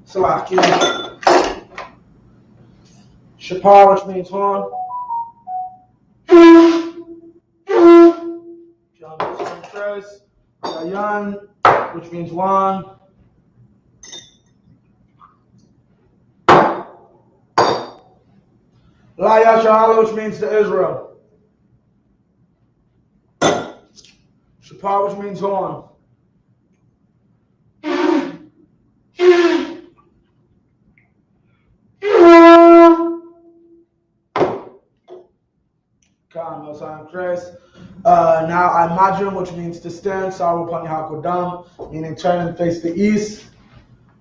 Salakia. Shapar, which means horn. Yayan, which means long. La Yashala, which means to Israel. Shapar, which means horn. Now I imagine, which means to stand, Saru Pani Hakodam, meaning turn and face the east.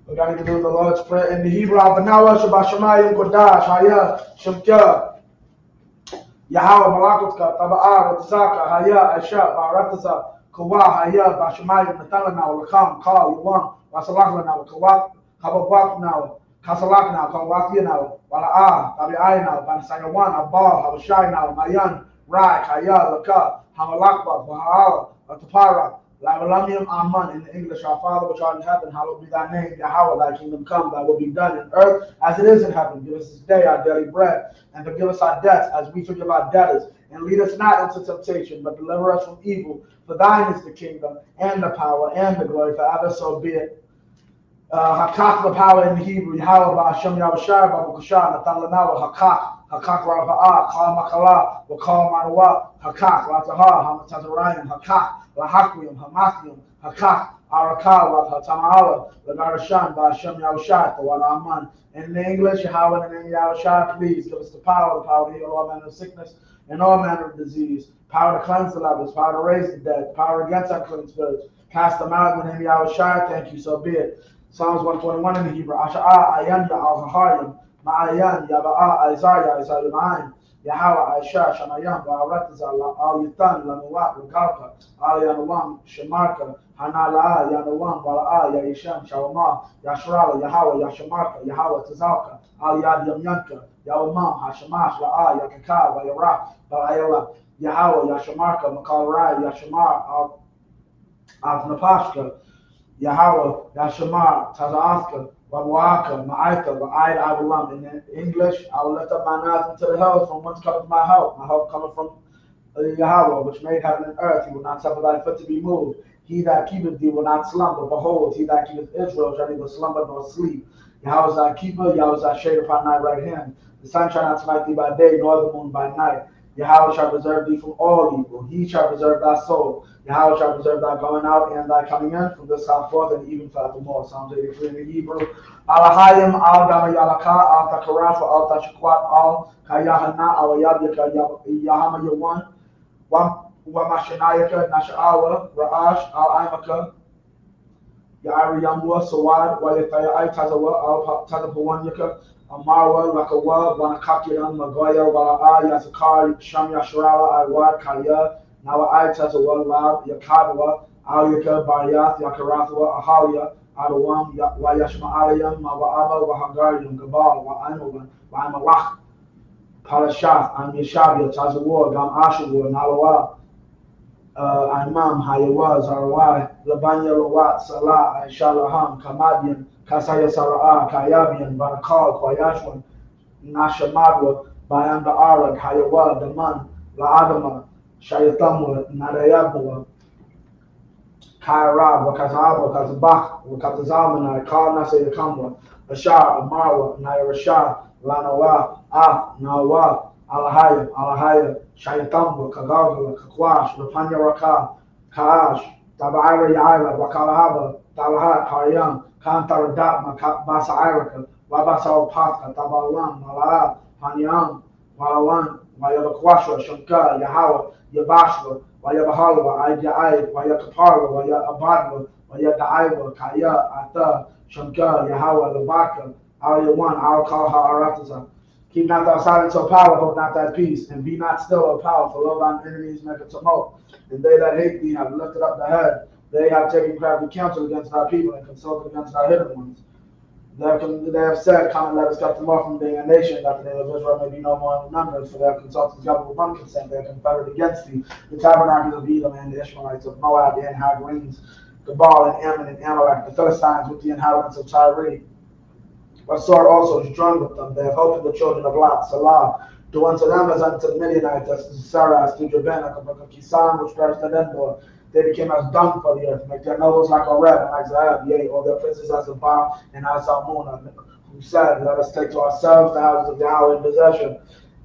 We're going to do the Lord's Prayer in the Hebrew. Abanawa Shabashamayim Kodash, Haya, Shemka, Yahweh, Malakotka, Taba'a, Ratzaka, Haya, Aisha, Barataza, Kawa, Haya, Bashamayim, Natalana, Lakam, Kal, Yuwan, Wasalakana, Kawak, Habawak now, Kasalak now, Kawaki now, Wala'a, Tabi'ai now, Banasayawan, Abal, Habashai now, Mayan, Rai, Haya, Laka, Hamalakba, Baha'ala, Atapara, Labalamium Aman in the English, our Father which art in heaven, hallowed be thy name, Yahweh, thy kingdom come, thy will be done in earth as it is in heaven. Give us this day our daily bread, and forgive us our debts as we forgive our debtors. And lead us not into temptation, but deliver us from evil. For thine is the kingdom, and the power, and the glory forever, so be it. Hakak, the power in the Hebrew, Yahweh, Ba'ashem Yahushai, Ba'bukashah, Natan Lanawa, Hakak. Hakak Raba'ah, Kal Makala, Wakal Manawa, Hakak, Latahar, Hamatazarayan, Hakak, Lahakrium, Hamathium, Hakak, Arakal, Hatamala, Lagarashan, Ba'ashem Yahushai, Tawala Aman. In the English, Yahweh, in the name of Yahushai, please give us the power to heal all manner of sickness and all manner of disease, power to cleanse the lepers, power to raise the dead, power against unclean spirits, cast them out in the name of Yahushai, thank you, so be it. Psalms 121 in the Hebrew, Asha'ah, Ayanya, Al-Haharim, Ma'ayan, Yaba'a, Isaiah, Isaiah Ma'ayin, Yahweh, Aisha, Shamayam, Ba'arataz, Al-Yitan, Lanuwat, Regalka, Al-Yanuam, Shemarka, Hanala'a, Yanuam, Bala'a, Yaishan, Shawama, Yashrala, Yahweh, Yashamarka, Yahweh, Tazalka, Al-Yad Yamyanka, Yawamam, Hashamash, La'a, Yakaka, Vayara, Ba'ayala, Yahweh, Yashamarka, Makal Yashamar, Avnapashka, Yahweh, Yashamar, Tazaaska, Wabuaka, Ma'aita, Wa'aid, Abulam. In English, I will lift up my eyes into the hills from whence cometh my help. My help cometh from Yahweh, which made heaven and earth. He will not suffer thy foot to be moved. He that keepeth thee will not slumber. Behold, he that keepeth Israel shall neither slumber nor sleep. Yahweh is thy keeper, Yahweh is thy shade upon thy right hand. The sun shall not smite thee by day, nor the moon by night. Yahweh shall preserve thee from all evil. He shall preserve thy soul. Yahweh shall preserve thy going out and thy coming in from this time forth and even forevermore. Psalms 83 in the Hebrew. Alahayim al dama yalaka al takarafa al tashakwat al kayahana al yabyaka yahama yawan wamashanayaka nasha'awa ra'ash al aimaka Ya'ari Yamwa, Sawad, Wayataya, Tazawa, Al Tazapawanyaka, Amarwa, Lakawa, Wanakakiran, Magoya, Wala'a, Yasakari, Sham Yasharala, Iwad, Kaya, Nawa Tazawa, Lab, Yakadwa, Aliyaka, Bariath, Yakarathwa, Ahalia, Adawam, Wayashma Aliyam, Mawaaba, Wahangarium, Gabal, Wa'anovan, Wa'amalach, Palashath, Amyashabia, Tazawa, Gam Ashawar, Nalawa. Imam, Hayawa, Zarawai, Labanya Lawat, Salah, Aishalaham, Kamadian, Kasaya Sara'a, Kayabian, Barakal, Kwayashwan, Nashamadwa, Bayan Arad, Hayawa, Daman, La Shayatamwa, Nadayabwa, Kairab, Wakazaba, Kazabak, Wakatazamana, Kal Nasayakamwa, Ashar, Amarwa, Nairashah, Lanawa, Nawa, Alahaya, Shayatamba, Kagargala, Kakwash, Rapanya Raka, Kaash, Tabaira Yaira, Wakalahaba, Talahat, Haryam, Kantaradatma, Basa Iraka, Wabasa Patka, Tabalam, Malaa, Hanyam, Walawan, Wayabakwasha, Shanka, Yahawa, Yabashwa, Wayabahalwa, Ayjai, Wayakaparwa, Wayabadwa, Wayadaiwa, Kaya, Ata, Shanka, Yahawa, Labaka, Aliyawan, Alkalha Arataza. Keep not thy silence, O power, hold not thy peace, and be not still, O power, for lo thine enemies make a tumult, and they that hate thee have lifted up the head. They have taken crafty counsel against our people and consulted against our hidden ones. They have said, come and let us cut them off from being a nation, that the name of Israel may be no more in numbers, for they have consulted together with one consent, they have confederate against thee, the tabernacles of Edom and the Ishmaelites of Moab and Hagarenes, Gebal and Ammon and Amalek, the Philistines with the inhabitants of Tyre. A sword also is joined with them. They have helped the children of Lot, Salah. Do unto them as unto the Midianites, as to Sarah, as to Jabin, as to Kisan, which perished at Endor. They became as dung for the earth. Make their nobles like Oreb and like Zahab, yea, or their princes as Abba and as Salmona, who said, let us take to ourselves the houses of Yahweh in possession.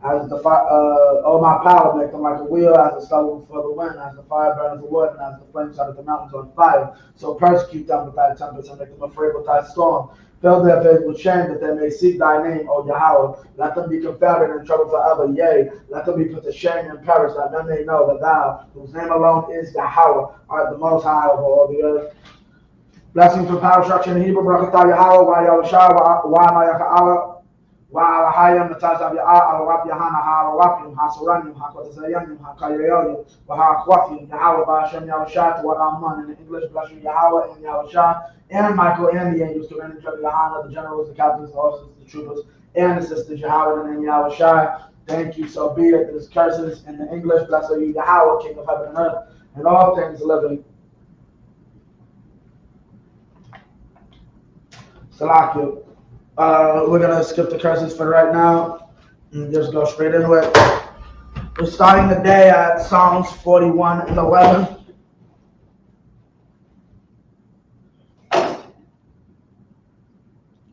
As the my power, make them like a wheel, as the stubble for the wind, as the fire burns the wood, and as the flames set the mountains on fire. So persecute them with thy tempest, and make them afraid with thy storm. Fill their face with shame, that they may seek thy name, O Yahweh. Let them be confounded and troubled forever. Yea, let them be put to shame and perish, that men may know that thou, whose name alone is Yahweh, art the most high over all the earth. Blessings from power structure in Hebrew, Barakatah Yahweh, Wa Yahushua, Wa Mayaka'ala, Wa Alahayim, Matazav Ya'a, Alawap Yahana, Alawapim, Hasuranim, Hakotazayanim, Hakayayolim, Wa Hakwafim, Yahweh, Ba'ashem Yahushat, Wa Rahman, in English, blessing Yahweh and Yahushat, and Michael and the angels to enter Yahana, the generals, the captains, the officers, the troopers, and the sisters, Yahweh and Yahushai. Thank you, so be it. This curses in the English, blessed are you, Yahweh, King of heaven and earth, and all things living. Salakia. We're going to skip the curses for right now and just go straight into it. We're starting the day at Psalms 41 and 11.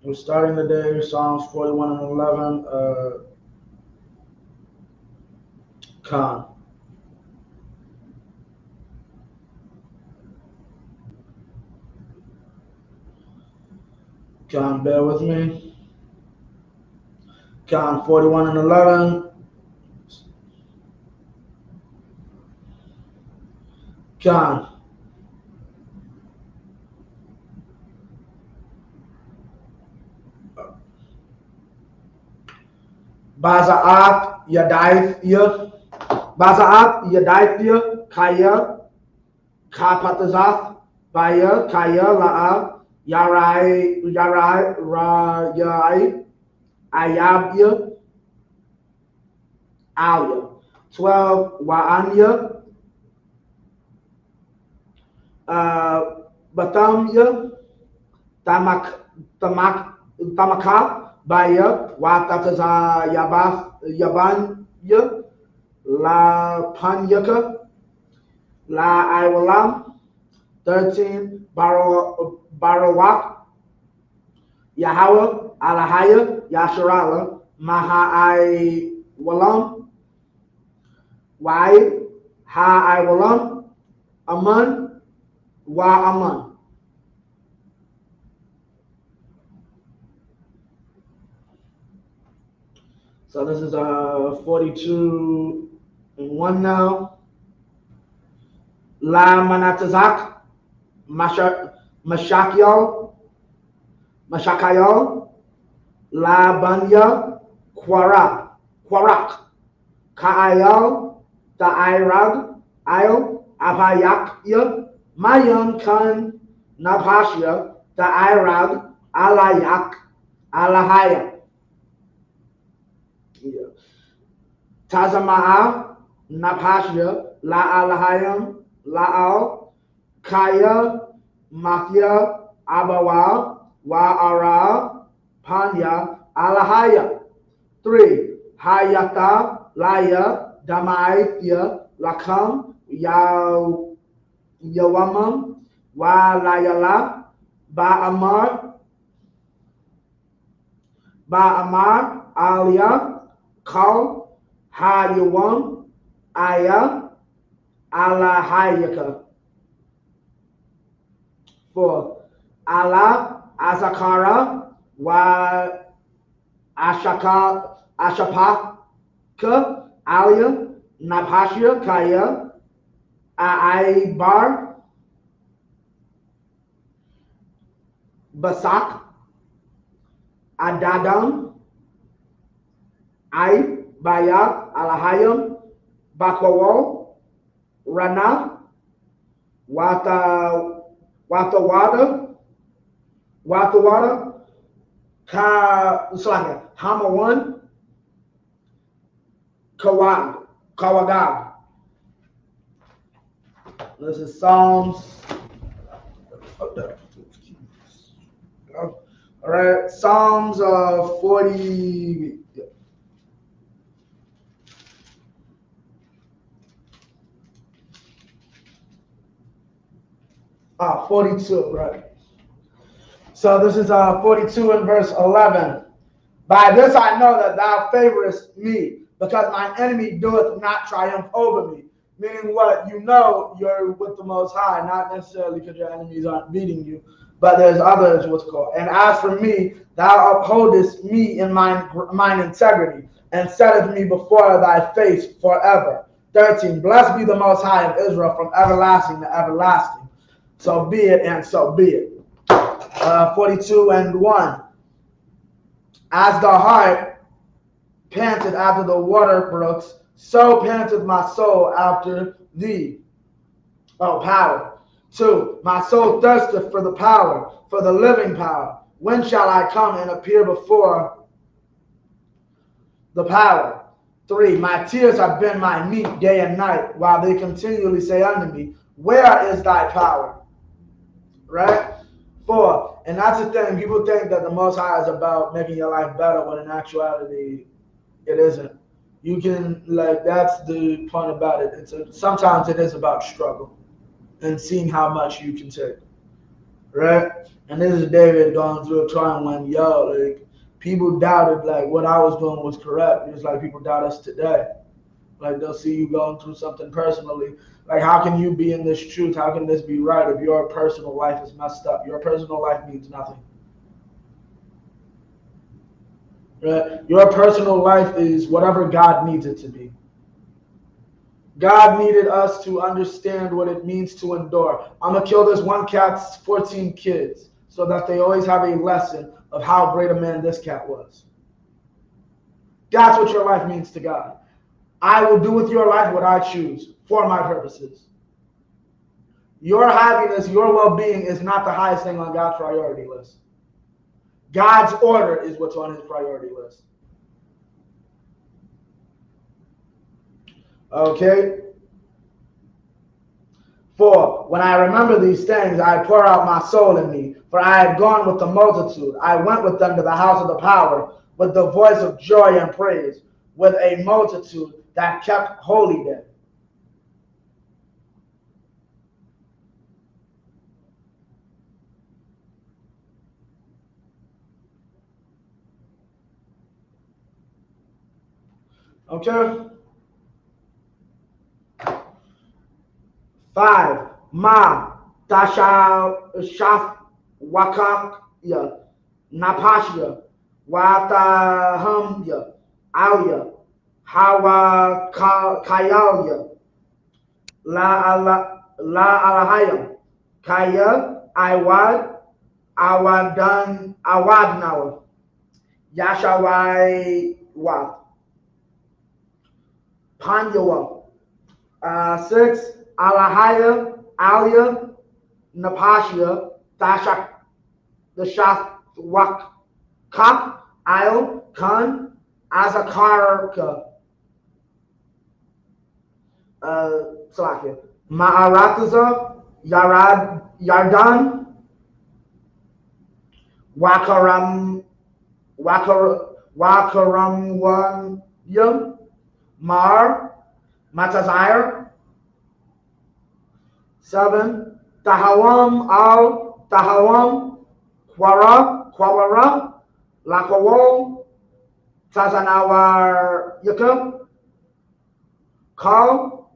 We're starting the day with Psalms 41 and 11. Khan. Khan, bear with me. Khan 41 and 11. Khan. Baza'at Yadaithia. Baza'at Yadaithia. Kaya. Kapatazath. Baya. Kaya. La'a. Yarai. Rayai. Ayabia. Alia. 12. Wa'anya. Batamya. Tamaka. Baya, Watataza Yabanya, La Panyaka, La Iwalam, 13, Barawak, Yahweh, Alahaya, Yasharala, Maha Walam, Wai, Ha Walam, Aman, Wa Aman. So this is 42 and 1 now. La Manatazak, Mashakayal, La Banya, Kwarak, Ka'ayal, Ta'airag, Ayal, Avayakya, Mayam Kan, Nabhashya, Ta'airag, Alayak, Alahaya. Tazama'a, Napashya, La Alahayam, La'al, Kaya, Mafia, Abawa, Wa'ara, Panya, Alahaya. 3. Hayata, Laya, Damaithya, Lakam, Yawamam, Wa Layala, Ba'amar, Alia, Kal, Hayawam, Aya, Alahayaka. 4. Allah, Azakara, Wa Ashapaka, Alia, Nabhashya, Kaya, Aibar, Basak, Adadam, Ai, Bayak, Alahayam, Bakwawal, Rana, Wata Wata Hama 1, Kawagab. This is Psalms. All right, Psalms 40. 42, right. So this is 42 and verse 11. By this I know that thou favorest me, because mine enemy doeth not triumph over me. Meaning what? You know you're with the Most High, not necessarily because your enemies aren't beating you, but there's others what's called. And as for me, thou upholdest me in mine integrity, and settest me before thy face forever. 13. Blessed be the Most High of Israel from everlasting to everlasting. So be it, and so be it. 42 and 1. As the hart panted after the water brooks, so panteth my soul after thee. Power. 2. My soul thirsteth for the power, for the living power. When shall I come and appear before the power? 3. My tears have been my meat day and night, while they continually say unto me, where is thy power? Right? 4. And that's the thing. People think that the Most High is about making your life better, when in actuality, it isn't. You can, that's the point about it. Sometimes it is about struggle and seeing how much you can take. Right? And this is David going through a time when, people doubted, what I was doing was correct. It's like people doubt us today. They'll see you going through something personally. How can you be in this truth? How can this be right if your personal life is messed up? Your personal life means nothing. Right? Your personal life is whatever God needs it to be. God needed us to understand what it means to endure. I'm going to kill this one cat's 14 kids so that they always have a lesson of how great a man this cat was. That's what your life means to God. I will do with your life what I choose for my purposes. Your happiness, your well-being is not the highest thing on God's priority list. God's order is what's on his priority list. Okay? 4. When I remember these things, I pour out my soul in me, for I had gone with the multitude. I went with them to the house of the power, with the voice of joy and praise, with a multitude that kept holy day. Okay? 5. Ma tasha shaf wakak ya napashya wataham ya hawa kayalya la alahayam kaya awadnawa yashawai wa panyawa. 6. Alahaya Alia Napashia Dashak the Shafwak Kak Isle Khan Azakarka Salakia Maarataza Yardan Wakaram Yum Mar Matazire. 7. Tahawam al Tahawam Kwara Lakawol Tazanawar Yuka Kal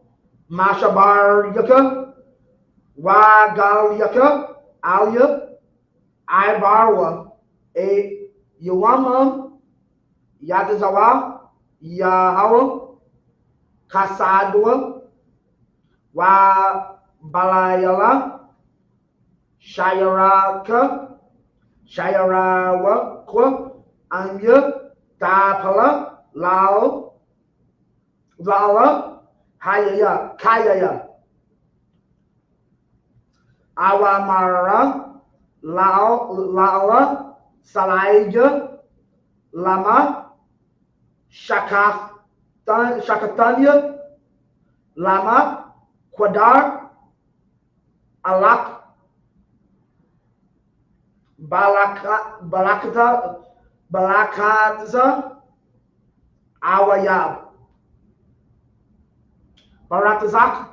Mashabar Yuka Wagal Yuka Alia Ibarwa A Yuwama Yadazawa Yahawa Kasadwa Wa Balayala Shayarawa Kwa Anya Tapala Lao Lala Hayaya Kayaya. Awamara, Laala, Salaija, Lama, Shakatanya, Lama, Quadar, Alak, Balakatza, Awayab, Baratazak,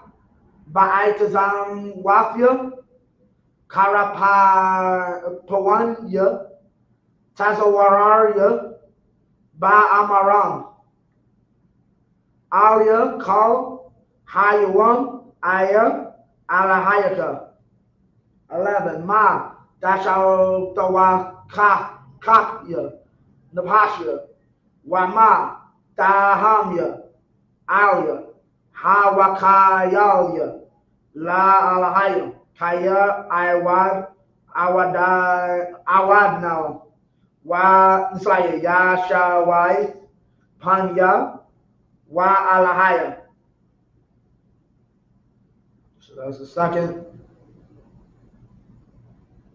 Ba'aitazam Wafia, Karapawanya, Tazawararya, Ba'amaram, Alia, Kal, Hayawam, Aya, Alahayaka. 11. Ma, Dashawtawakakya, Napasha, Wama, Dahamya, Alia, Hawakayalya, La Alahayam, Kaya, Awadna, Wa Nsaya, Yashawai, Panya, Wa Alahayam. So that's the second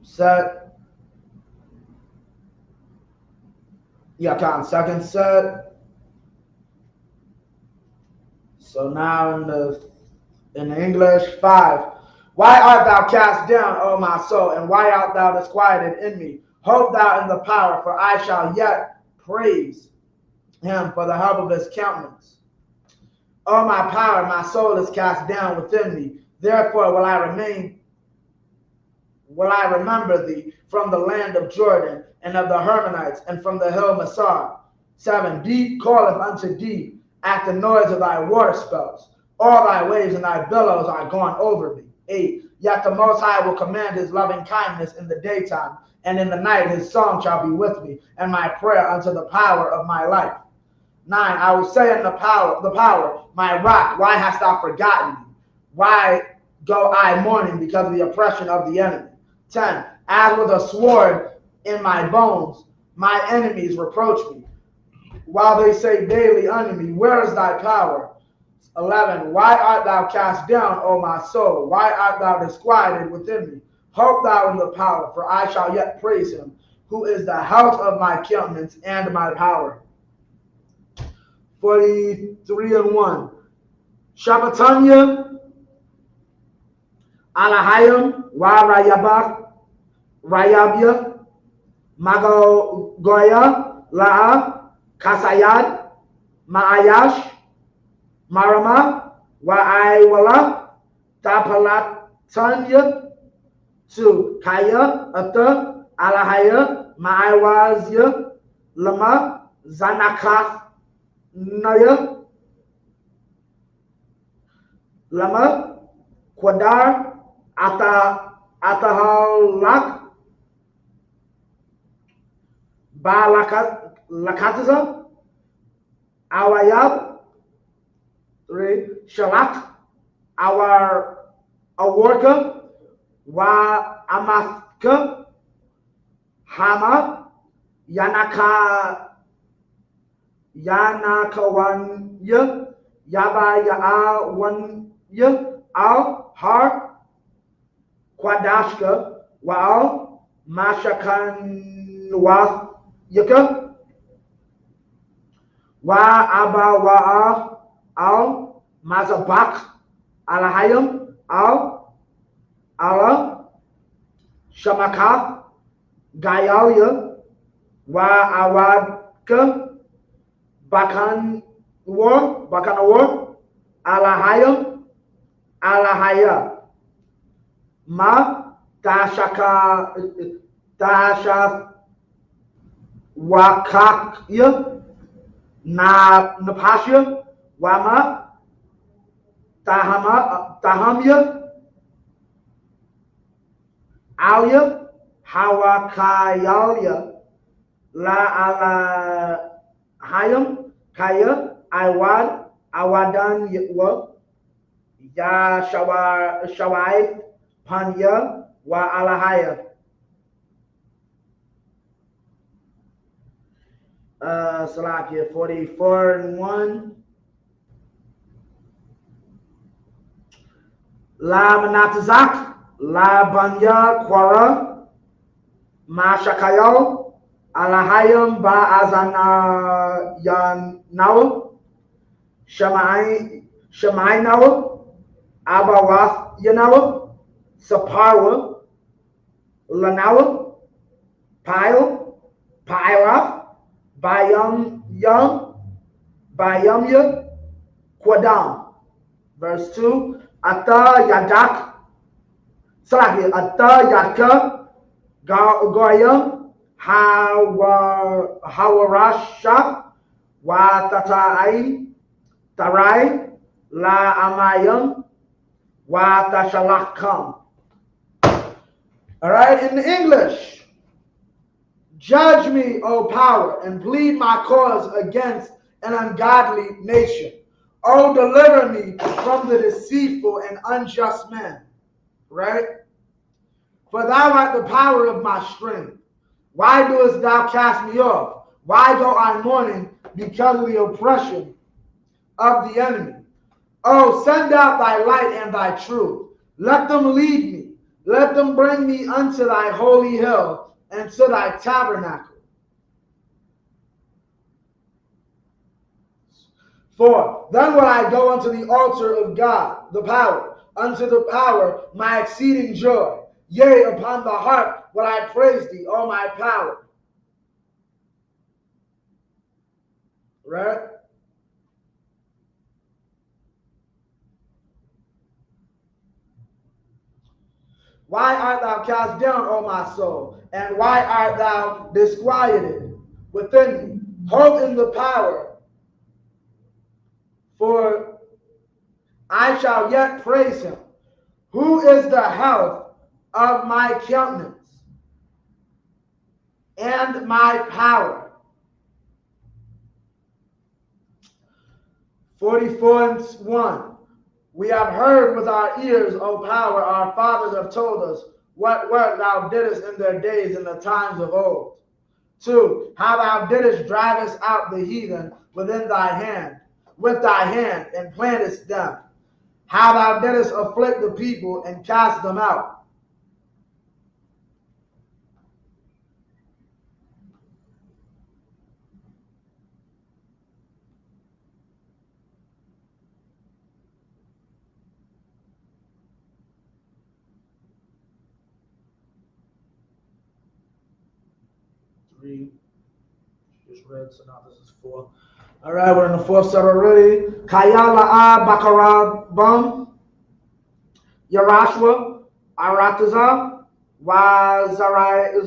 set. Second set. So now in the English, 5. Why art thou cast down, O my soul, and why art thou disquieted in me? Hope thou in the power, for I shall yet praise him for the help of his countenance. O my power, my soul is cast down within me. Therefore will I remember thee from the land of Jordan, and of the Hermonites, and from the hill Masar. 7. Deep calleth unto deep at the noise of thy waterspouts. All thy waves and thy billows are gone over me. 8. Yet the Most High will command his loving kindness in the daytime, and in the night his song shall be with me, and my prayer unto the power of my life. 9. I will say in the power, my rock, why hast thou forgotten me? Why go I mourning because of the oppression of the enemy? 10. As with a sword in my bones, my enemies reproach me, while they say daily unto me, where is thy power? 11. Why art thou cast down, O my soul? Why art thou disquieted within me? Hope thou in the power, for I shall yet praise him, who is the health of my countenance and my power. 43:1. Shabbatanya, Alahayim, Rayabya, Magogoya, La'a, Kasayad, Ma'ayash, Marama, Wa'aiwala, Tapalatanya, 2. Kaya, Ata, Alahaya, Ma'aiwazya, Lama, Zanakath, Naya, Lama, Quadar, Atahalak, Balakataza, Awayab, 3. Shalak, Awarka, Wa Amathka, Hama, Yanakawanya, Yabayawanya, Al, Har, Kwadashka, Wa'al, Mashakanwathika, Wa'abawa'a, Al, Mazabak, Alahayim, Al, Allah, Shamakath, Gayalia, Wa'awadka, Bakanawar, Alahayim, Alahaya, Ma, Tasha, Wakakya, Napasha, Wama, Tahamya, Alia, Hawakayalya, La Alahayim, Kaya, Awadan Yitwa, Ya Shawai, Panya, Wa Alahaya. Salakia 44:1. La Manatazak, La Banya Quara Mashakayo Alahayam Ba Azana Yanawa Shamai Nawa Abawath Yanawa Saparwa Lanawa Pile Pyra Bayamya Kwadam. Verse 2. Ata Yadak Salaki Ata Yaka Goyam Hawarasha Wa Tatai Tarai La Amayam Wa Tashalakam. Alright, in English. Judge me, O power, and plead my cause against an ungodly nation. O deliver me from the deceitful and unjust man. Right? For thou art the power of my strength. Why doest thou cast me off? Why go I mourning because of the oppression of the enemy? Oh, send out thy light and thy truth. Let them lead me. Let them bring me unto thy holy hill and to thy tabernacle. 4. Then will I go unto the altar of God, the power, unto the power, my exceeding joy. Yea, upon the harp will I praise thee, O my power. Right? Why art thou cast down, O my soul? And why art thou disquieted within me? Hope in the power, for I shall yet praise him. Who is the health of my countenance and my power? 44:1. We have heard with our ears, O power, our fathers have told us what work thou didst in their days in the times of old. 2. How thou didst drivest out the heathen with thy hand, and plantest them. How thou didst afflict the people and cast them out. Just read, so now this is 4. All right, we're in the 4th set already. Kayala'a Bakarabam, Yarashua, Arataza,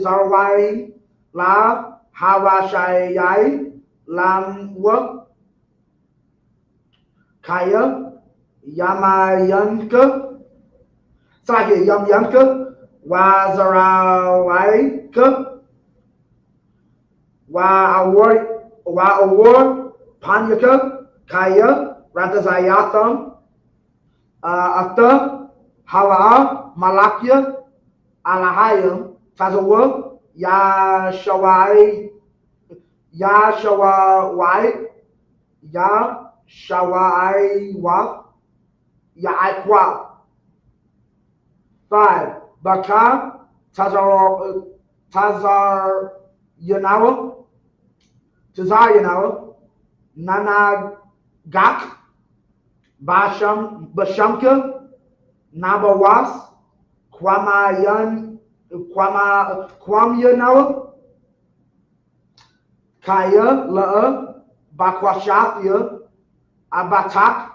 Zarwai, La, Hawashayai, Lamwa, Kaya, Yamayanka, Saki, Yamyanka, Wazarawaika, Wa award Panyaka Kaya Ratazayatham After Hala Malakya Alahayam Tazawa Yashawai Yashawaiwa Yaikwa. 5. Baka Tazar Yanawa Tazayanawa, Nanagak, Bashamka, Nabawas, Kwamyanawa, Kaya, La'a, Bakwashathia, Abatak,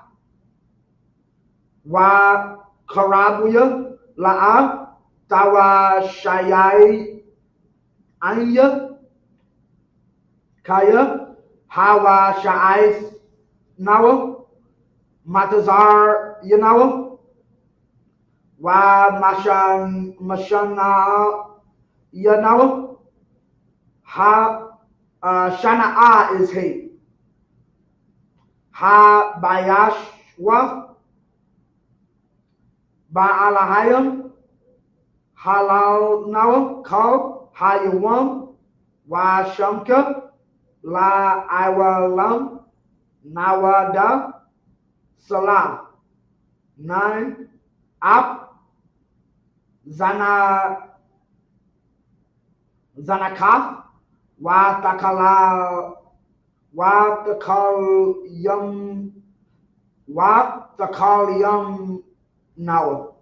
Wa Karabuya, La'a, Tawashayai, Anya, Kaya, Hawa Sha'ais Nawa, Matazar Yanawa, Wa Mashana Yanawa, Shana'a is hate. Ha Bayashwa, Ba'alahayam, Halal Nawa, Kal, Hayawam, Wa Shamka, La Iwalam, Nawada, Salam. 9. Ap, Zanakath, Watakalyam Nawa.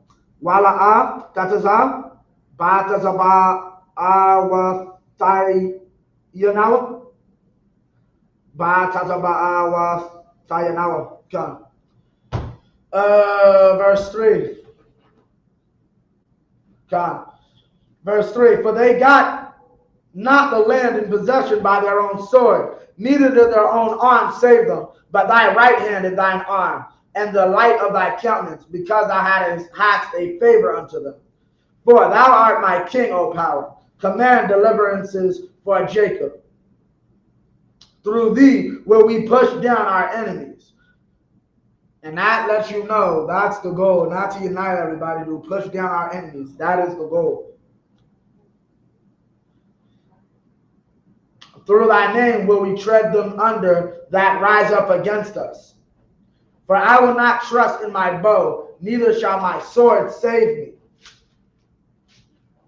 Wala'a, Tataza, Batazaba, Awathai Yanawa, Batazaba, Awathayanawa. Come. Verse 3. Come. Verse 3. For they got not the land in possession by their own sword, neither did their own arm save them, but thy right hand and thine arm, and the light of thy countenance, because thou hadst a favor unto them. For thou art my king, O power. Command deliverances for Jacob. Through thee will we push down our enemies. And that lets you know that's the goal, not to unite everybody, to push down our enemies. That is the goal. Through thy name will we tread them under that rise up against us. For I will not trust in my bow, neither shall my sword save me.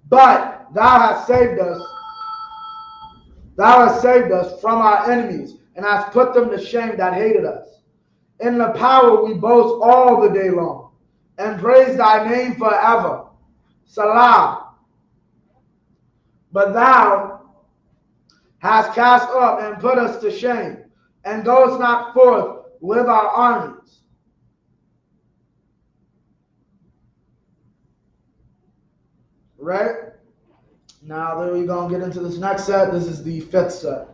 But thou hast saved us. Thou hast saved us from our enemies, and hast put them to shame that hated us. In the power we boast all the day long, and praise thy name forever. Salah. But thou hast cast up and put us to shame, and goest not forth with our armies. Right? Now, then we're going to get into this next set. This is the fifth set.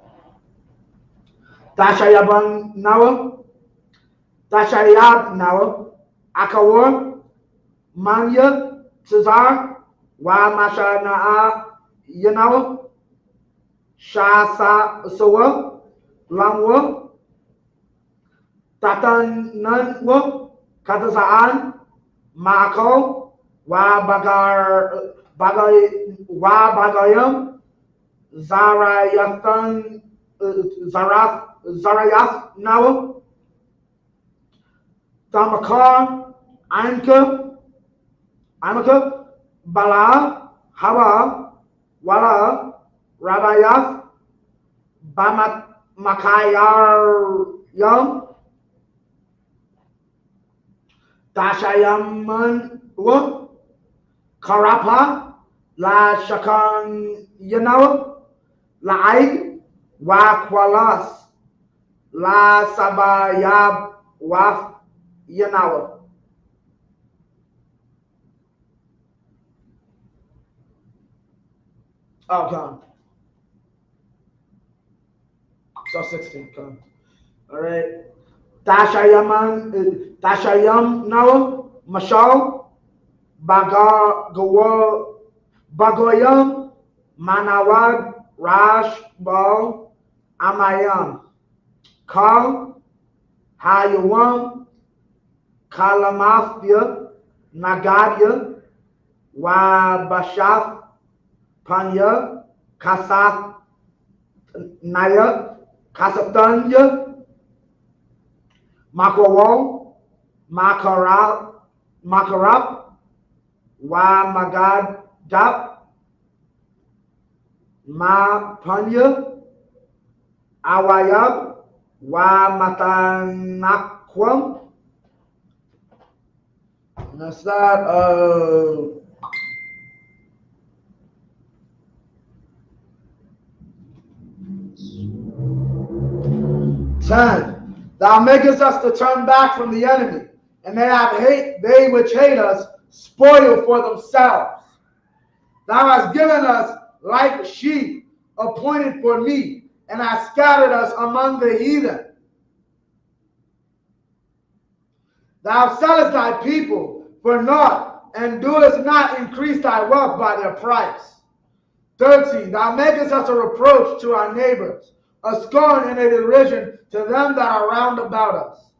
Tashayaban Nawa, Tashayab Nawa, Akawar, Manya, Cesar, Wa Mashana'a Yanawa, Shasa Sawa, Lamwa, Tatananwa, Katasaan, Mako, Wa Bagayam, Zarayath Nawa, Tamakar, Amka, Bala, Hawa, Wala, Rabayath, Bamakayar, Tashayaman, Karapa, La Shakan Yanawa, La Aig, Wa Kwalas, La Sabayab Waf Yanawa. Oh, come. So 16, come. All right. Tashayam Nawa, Mashal, Bagoyam, Manawad, Rash, Bal, Amayam, Kal, Hayawam, Kalamafia, Nagadia, Wabashaf, Panya, Kasaf, Naya, Kasatanya, Makawal, Makarab, Wa Magad Dap, Ma Panya, Awayab, Wa Matanakwam. That's that. 10. Thou makest us to turn back from the enemy, and they which hate us spoil for themselves. Thou hast given us like sheep appointed for meat, and hast scattered us among the heathen. Thou sellest thy people for naught, and doest not increase thy wealth by their price. 13. Thou makest us a reproach to our neighbors, a scorn and a derision to them that are round about us.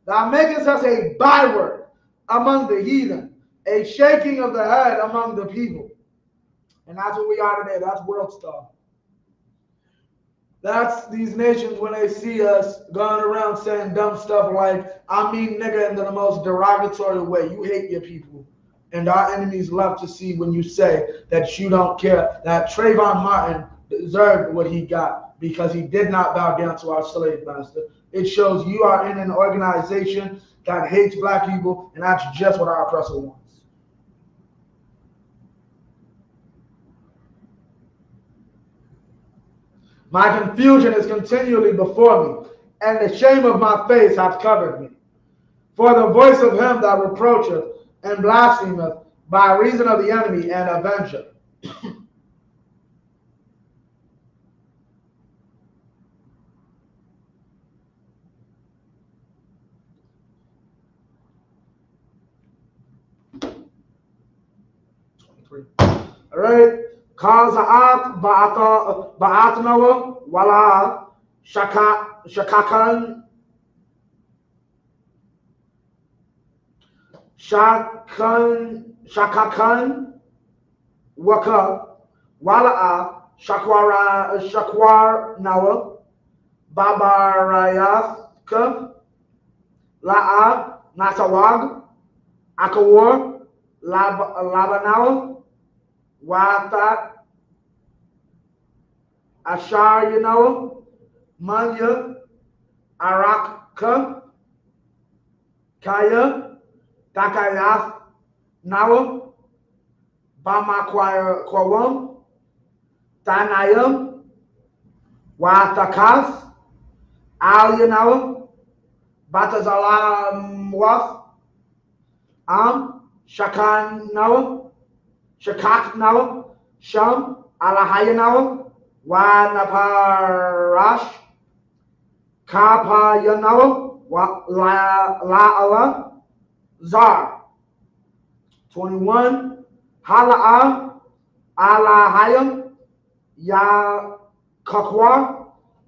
Thou makest us a byword among the heathen, a shaking of the head among the people. And that's what we are today. That's world stuff. That's these nations when they see us going around saying dumb stuff like, I mean nigga in the most derogatory way. You hate your people. And our enemies love to see when you say that you don't care, that Trayvon Martin deserved what he got because he did not bow down to our slave master. It shows you are in an organization that hates black people, and that's just what our oppressor wants. My confusion is continually before me, and the shame of my face hath covered me. For the voice of him that reproacheth and blasphemeth by reason of the enemy and avenger. All right. Kaza'at ba'atnawa wala shakakan waka wala'a shakwar nawa babarayaska la'a nasawag akawar labanawa Watat Ashar Yanawa Manya Arakka Kaya Takayath Nawa Bama Kwawam Tanayam Watakas Al Yanawa Batazalam Wath Shakan Nawa Shakak Nawa, Sham, Alahayanawa, Wanaparash, Kapayanawa, La'ala, Zar. 21, Hala'a, Alahayam, Ya Kakwa,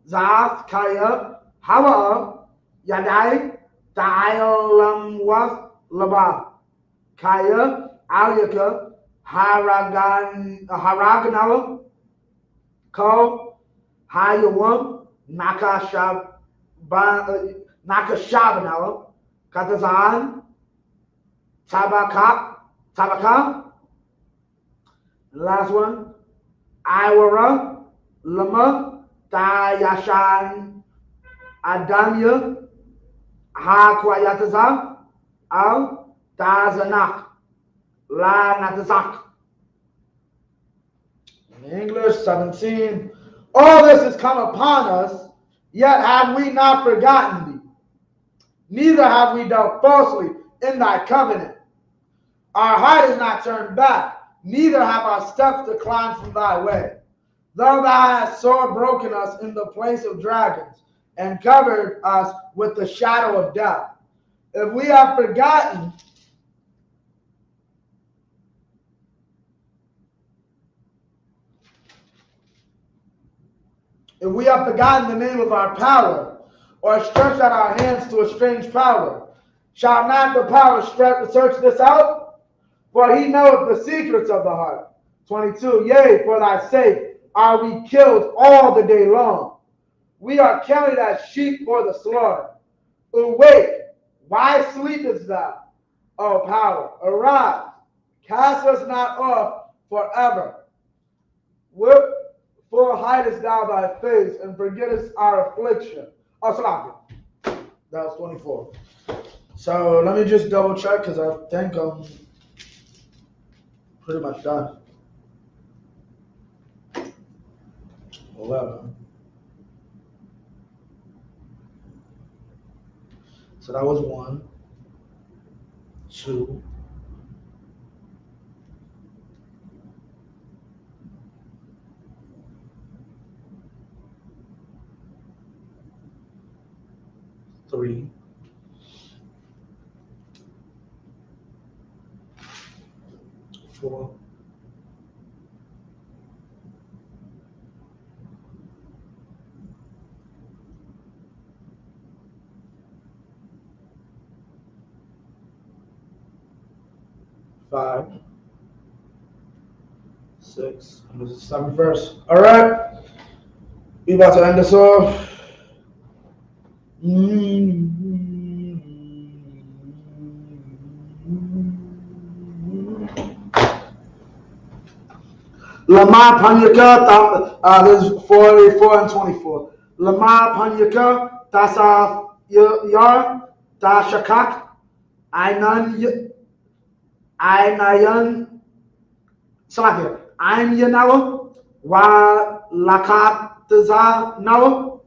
Zaath Kaya, Hawa, Yadai, Ta'ayalam Wath, Laba, Kaya, Aliyaka, Haraganawa, Ko, Hayawam, Nakashabanawa, Katazan, Tabaka, last one, Iwara, Lama, Tayashan, Adamya, Hakwayataza, Al, Tazanak. La Natazak. In English, 17. All this has come upon us, yet have we not forgotten thee. Neither have we dealt falsely in thy covenant. Our heart is not turned back, neither have our steps declined from thy way. Though thou hast sore broken us in the place of dragons, and covered us with the shadow of death. If we have forgotten the name of our power, or stretched out our hands to a strange power, shall not the power search this out? For he knoweth the secrets of the heart. 22. Yea, for thy sake are we killed all the day long. We are counted as sheep for the slaughter. Awake, why sleepest thou, O power? Arise, cast us not off forever. Wherefore hidest thou thy face and forgettest our affliction? Oh, stop it. That was 24. So let me just double check because I think I'm pretty much done. 11. So that was 1, 2, 3, 4, 5, 6, and this is the 7th verse. All right, we about to end this off. Lama Panyaka, this is 44 and 24. Lama Panyaka, Tasa Yar, Tashakak, Ainayan, Salakir, Ain Yanawa, Wa Lakataza Nawa.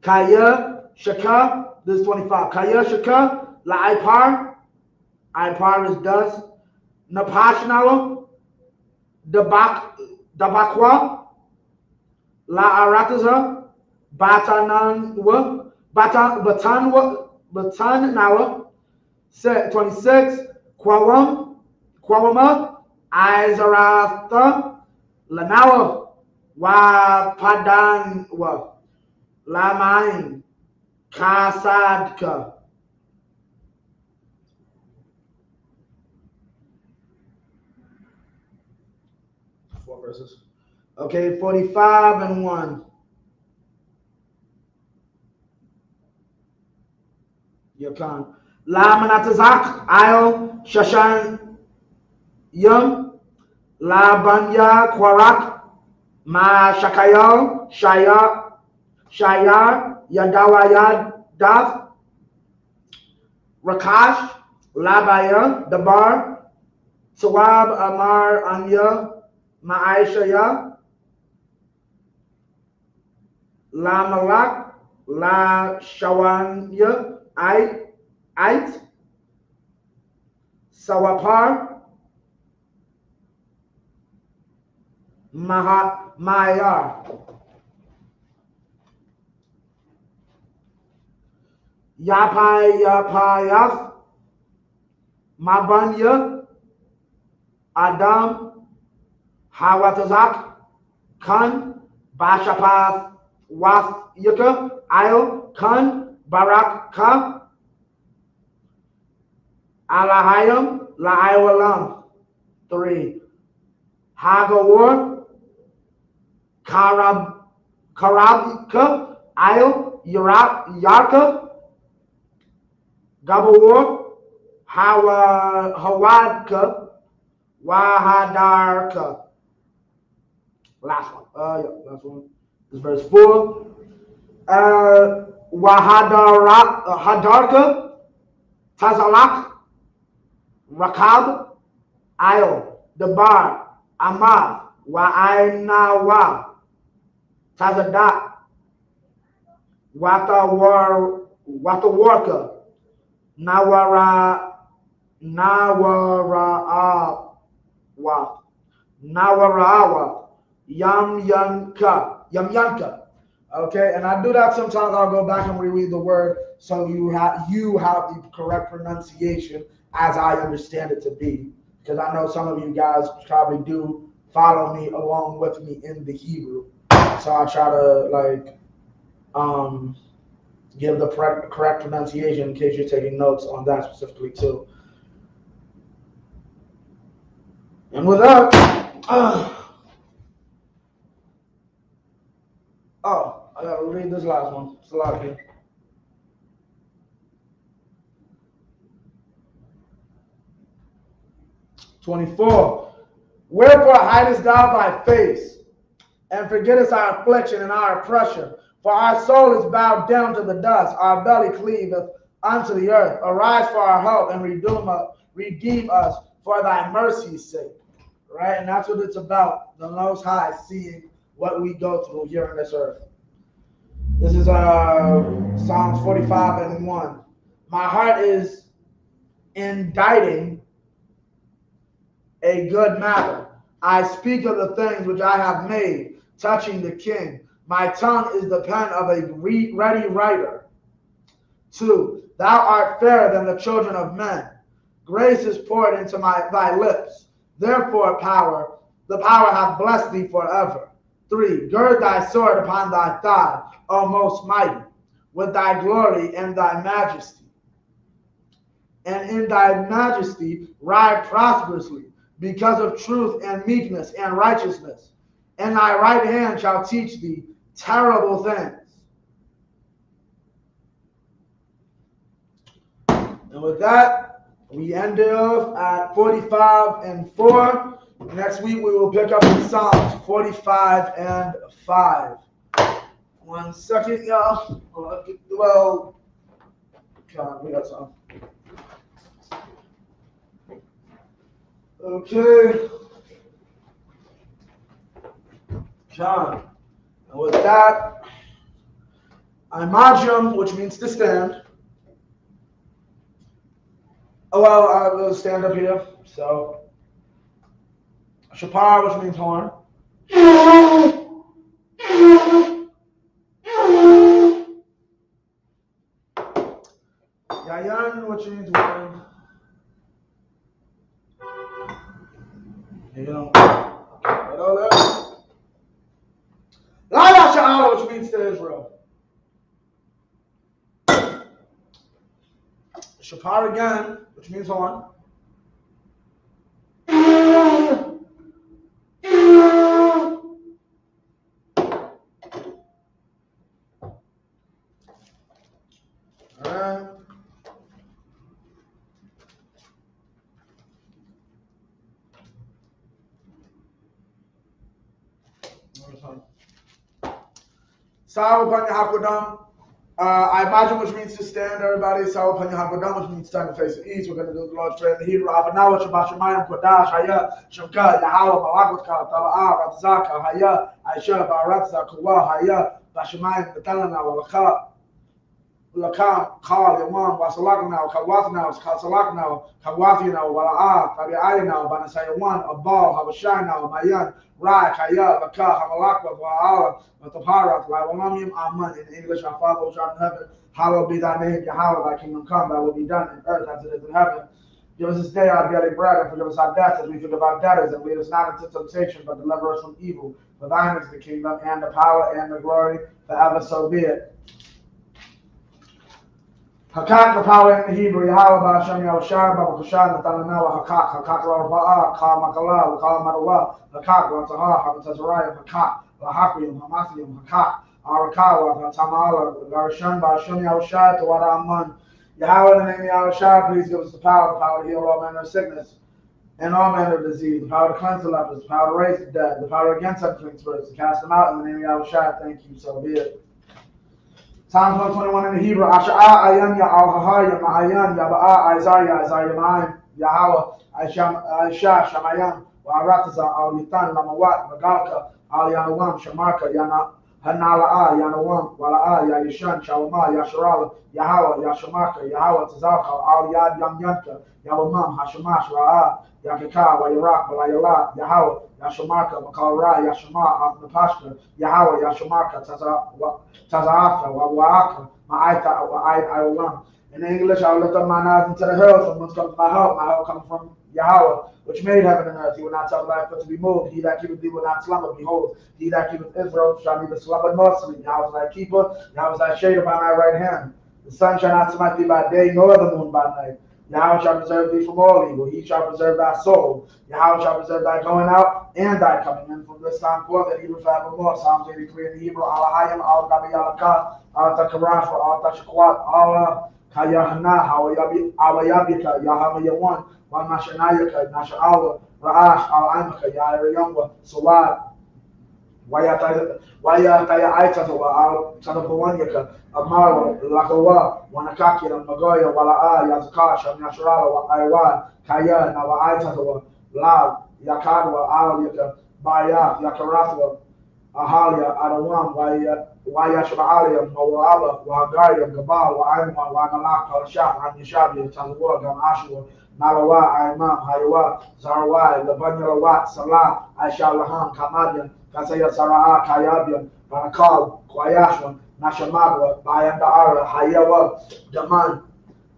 Kaya Shaka, this is 25. Kaya Shaka, La Ipar is dust. Napashnawa, Dabakwa, La Arataza, Batananwa, Batannawa, 26. Kwawama, Izaratha, Lanawa, Wapadanwa, Lamain, Kasadka. Four verses. Okay, 45 and 1. Yakan. La Manatazak, Ayo, Shashan, Yum, La Banya, Kwarak, Ma Shakayal, Shayar, Yadawayad, Daf, Rakash, Labaya, Dabar, Sawab, Amar, Anya, Ma'aishaya, La Malak, La Shawanya, Ait, Sawapar, Mayar, Yapayaf, Mabanya, Adam, Hawatazak, Khan, Bashapath, Wath Yuka, Ayo, Khan, Barak Ka, Alahayam, La'awalam. 3. Hagawar, Karabka, Ayo, Yarka, Gabawar, Hawadka, Wahadarka. Last one. Last one. This is verse 4. Hadarka, Tazalak, Rakab, Ayo, Dabar, Amad, Wa'ainawa, Tazadak, Watawarka, Nawarawa, Yamyanka. Okay, and I do that sometimes. I'll go back and reread the word so you have the correct pronunciation as I understand it to be. Because I know some of you guys probably do follow me along with me in the Hebrew. So I'll try to give the correct pronunciation in case you're taking notes on that specifically too. And with that, I gotta read this last one. It's a lot here. "24. Wherefore hidest thou thy face, and forgettest our affliction and our oppression? For our soul is bowed down to the dust, our belly cleaveth unto the earth. Arise for our help, and redeem us for thy mercy's sake." Right? And that's what it's about. The Most High seeing what we go through here on this earth. This is Psalms 45 and 1. "My heart is inditing a good matter. I speak of the things which I have made, touching the king. My tongue is the pen of a ready writer." 2. "Thou art fairer than the children of men. Grace is poured into thy lips. Therefore the power hath blessed thee forever." 3. "Gird thy sword upon thy thigh, O most mighty, with thy glory and thy majesty. And in thy majesty ride prosperously. because of truth and meekness and righteousness. And thy right hand shall teach thee terrible things. And with that, we end it off at 45 and 4. Next week we will pick up in Psalms 45 and 5. 1 second, y'all. Well, God, we got some. Okay. John. And with that, Imagine, which means to stand. Oh, well, I will stand up here. So, Shapar, which means horn. Yayan, which means wind. You know, right over there. Lala Sha'ala, which means to Israel. Shapar again, which means horn. Alright. Sawa Panya Hakodam. I imagine, which means to stand, everybody. Sawa Panya Hakodam, which means to turn the face of east. We're going to do the Lord's Prayer in the Hebrew. Abanawa Shabbat Shemayim Kodash Haya Shemka Yahawah Malakotka Tala'ah Ratzaka Haya Aisha Baratza Kuwa Haya Bashemayim Betalana Walakha Lakam Kal Yaman Wasalakna Kawatna Kasalakna Kawathina Wala'ah Tabi'ayna Banasayawan Abal Habashana Mayan Rai Kaya Laka Hamalakwa Wa'ala Mataparat Lawalamim Aman. In English, our Father which art in heaven, hallowed be thy name, Yahweh, thy kingdom come, thy will be done in earth as it is in heaven. Give us this day our daily bread, and forgive us our debts as we forgive our debtors, and lead us not into temptation, but deliver us from evil. For thine is the kingdom, and the power, and the glory, forever, so be it. Hakak, the power in the Hebrew, Yahweh, Ba'ashem, Yahushua, Babakashah, Natalana, Hakak, Hakak, Rabba'a, Ka Makala, Ka Madawa, Hakak, Ratahah, Hamatazariah, Hakak, Lahakim, Hamathium, Hakak, Arakawa, Tamala, Garishan, Ba'ashem, Yahushua, Tawada Aman. Yahweh, in the name of Yahushua, please give us the power to heal all manner of sickness and all manner of disease, the power to cleanse the lepers, the power to raise the dead, the power against unclean spirits, to cast them out in the name of Yahushua. Thank you, so be it. Psalm 121 in the Hebrew, Asha'a Ayan Ya Al-Hahaya Ma'ayan Yaba'a Isaiah Ma'ayan Yahweh Aisha Shamayan Wa'arataza Al-Yitan Lamawat Magalka Al-Yanawam Shamarka Yana Hanala'a Yanawam Wala'a Yayishan Shalama Yasharala Yahweh Yashamaka Yahweh Tazaka Al-Yad Yamyanka Yawamam Hashamash Ra'a Yakaka Wayarak Balayala Yahweh Yashamaka Makara Yashama Napashka Yahweh Yashamaka Taza'aka Wa'aka Ma'aita Wa'ai. In English, I will lift up mine eyes into the hills, from whence comes my help. My help comes from Yahweh, which made heaven and earth. He will not suffer life but to be moved. He that keepeth thee will not slumber. Behold, he that keepeth Israel shall neither slumber nor sleep. Yahweh is thy keeper, Yahweh is thy shade upon thy right hand. The sun shall not smite thee by day, nor the moon by night. Yahweh shall preserve thee from all evil. He shall preserve thy soul. Yahweh shall preserve thy going out and thy coming in from this time forth and even forevermore. Psalms 83 in the Hebrew. Alahayim, Al-Gabiyalaka, Al-Takarash, Al-Tashakwat, Allah. Kayahana, Awayabika, Yahamayawan, Wamashanayaka, Nasha'awa, Ra'ash, Al-Aimaka, Yahayamwa, Sawad, Wayataya Aitatawa, Tanapawanyaka, Amara, Lakawa, Wanakakira, Magoya, Wala'a, Yazakasha, Nasharala, Aiwa, Kaya, Nawa Aitatawa, Lav, Yakadwa, Alayaka, Baya, Yakarathwa, Ahalia, Adawam, Wayashba'alia, Mawala, Wahagaya, Gabal, Wa'ayma, Wa'amalak, Al-Shah, An-Yashabi, Tanwa, Gamashua, Nalawa, Aimam, Hayawa, Zarawai, Labanyalawat, Salah, Aishalahan, Kamadian, Kasaya Sara'a, Kayabian, Barakal, Kwayashwan, Nashamabwa, Bayanda'ara, Hayawa, Daman,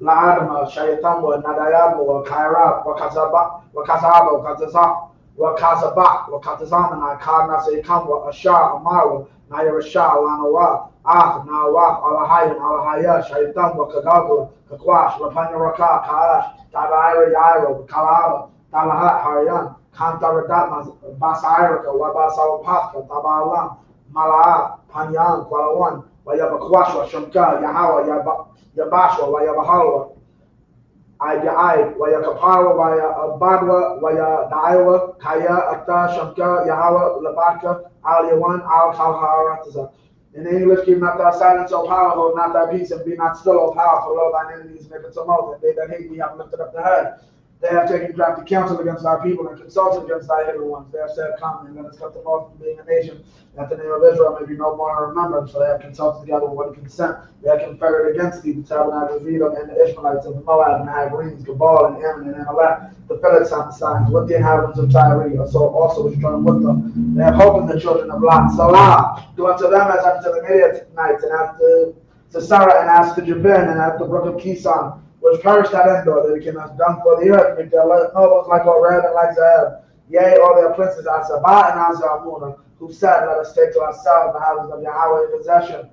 La'adama, Shayatamwa, Nadayabwa, Kairab, Wakazaba, Wakazaba, Wakazamana, Kana Sekamwa, Ashar, Amara, Nayarasha, Lanawa, Nawa, Alahayan, Alahaya, Shaitam, Wakagabra, Kakwash, Lapanya Raka, Kaash, Tabaira Yairo, Kalaba, Talahat Harian, Kantaradat Basairaka, Wabasawapatka, Tabalam, Malaat, Panyan, Kwalawan, Wayabakwashwa, Shamka, Yahawa, Yabashwa, Wayabahalwa, Ai, Waya Kapara, Waya Badwa, Waya Daiwa, Kaya, Ata, Shamka, Yahawa, Labaka, Aliyawan, Al Kalharataza. In English, keep not thy silence, O powerful, not thy peace, and be not still, O powerful, love thine enemies, make it tumult, and they that hate thee have lifted up the head. They have taken crafty counsel against thy people and consulted against thy hidden ones. They have said, come, and let us cut them off from being a nation, that the name of Israel may be no more remembered. So they have consulted together with one consent. They have conferred against thee, the tabernacles of Edom, and the Ishmaelites of Moab, and the Hagarines, Gabal, and Ammon, and Amalek, the Philistines, with the inhabitants of Tyre, so also was joined with them. They have hope in the children of Lot. Salah, do unto them as unto the Midianites, and after Sisera, and as to Jabin, and at the brook of Kison, which perished at Endor, they became as dung for the earth, make their nobles like Oreb and like Zahab. Yea, all their princes as Sabbath and as Zalmunna, who said, let us take to ourselves the houses of Yahweh in possession.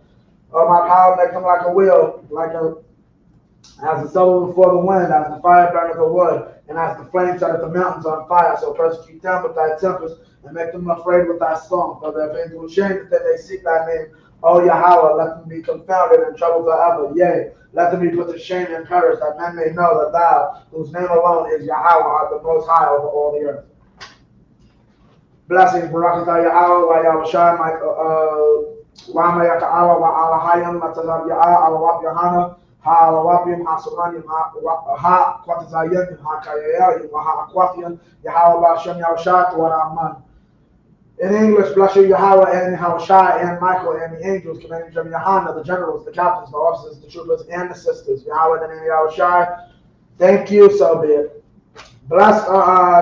O my power, make them like a wheel, as the stubble before the wind, as the fire burneth the wood, and as the flame setteth the mountains on fire. So persecute them with thy tempest, and make them afraid with thy storm. For their pains will change, that they seek thy name. O Yahweh, let them be confounded and troubled forever. Yea, let them be put to shame and perish, that men may know that thou, whose name alone is Yahweh, art the most high over all the earth. Blessings, Barakatah Yahweh, wa Yahweh Shai, wa Mayaka'ala, wa Alahayim, Matazab Ya'ah, Alawap Yohana, Ha Alawapim, Ha Suranim, Ha Quatazayim, Ha Kayayim, Ha Aquathian, Yahweh Bashem Yahweh Shai, to what Aman. In English, bless you, Yahweh, and Yahushai, and Michael, and the angels, commanding from Yohana, the generals, the captains, the officers, the troopers, and the sisters. Yahweh, the name of Yahushai. Thank you, so be it. Bless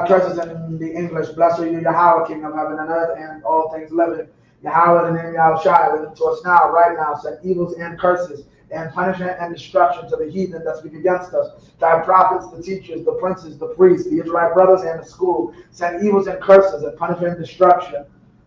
curses in the English. Bless you, Yahweh, King of heaven and earth, and all things living. Yahweh, the name of Yahushai, living to us now, right now, send evils and curses, and punishment and destruction to the heathen that speak against us, thy prophets, the teachers, the princes, the priests, the Israelite brothers, and the school. Send evils and curses and punishment and destruction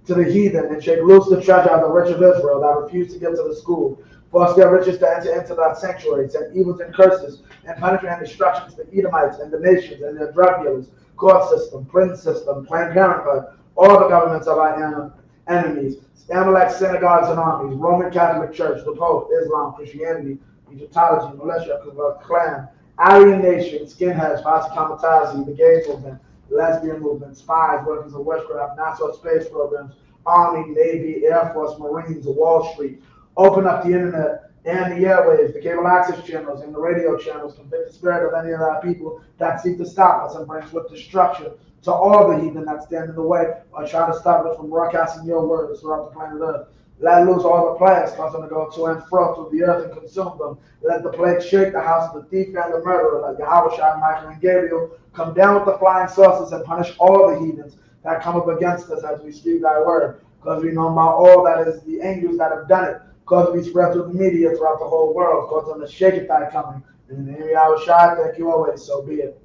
to the heathen, and shake loose the treasure of the rich of Israel that refuse to give to the school. Force their riches to enter into that sanctuary. Send evils and curses and punishment and destruction to the Edomites and the nations and their drug dealers, court system, prison system, Planned Parenthood, all the governments of our enemies. Amalek synagogues and armies, Roman Catholic Church, the Pope, Islam, Christianity, Egyptology, militia, Klan, Aryan nation, skinheads, Kamatazi, the gay movement, lesbian movement, spies, workers of witchcraft, NASA space programs, Army, Navy, Air Force, Marines, Wall Street. Open up the internet and the airwaves, the cable access channels, and the radio channels. Convict the spirit of any of our people that seek to stop us and bring swift destruction to all the heathen that stand in the way or try to stop us from broadcasting your words throughout the planet Earth. Let loose all the players causing to go to and fro through the earth and consume them. Let the plague shake the house of the thief and the murderer. Let Yahweh Shai, Michael, and Gabriel come down with the flying saucers and punish all the heathens that come up against us as we speak thy word. Because we know about all that is the angels that have done it. Because we spread through the media throughout the whole world. Because them to shake it thy coming. In the name of Yahweh Shai, thank you always. So be it.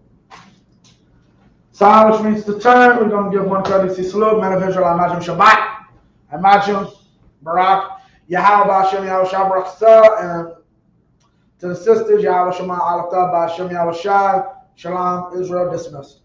Salah, which means to turn. We're going to give one courtesy salute. Men of Israel, Imagine Shabbat. Imagine Barak. Yahweh Ba'Shem Yahweh Shai Barakatah. And to the sisters, Yahweh Shema Alatah Ba'Shem Yahweh Shai. Shalom, Israel, dismissed.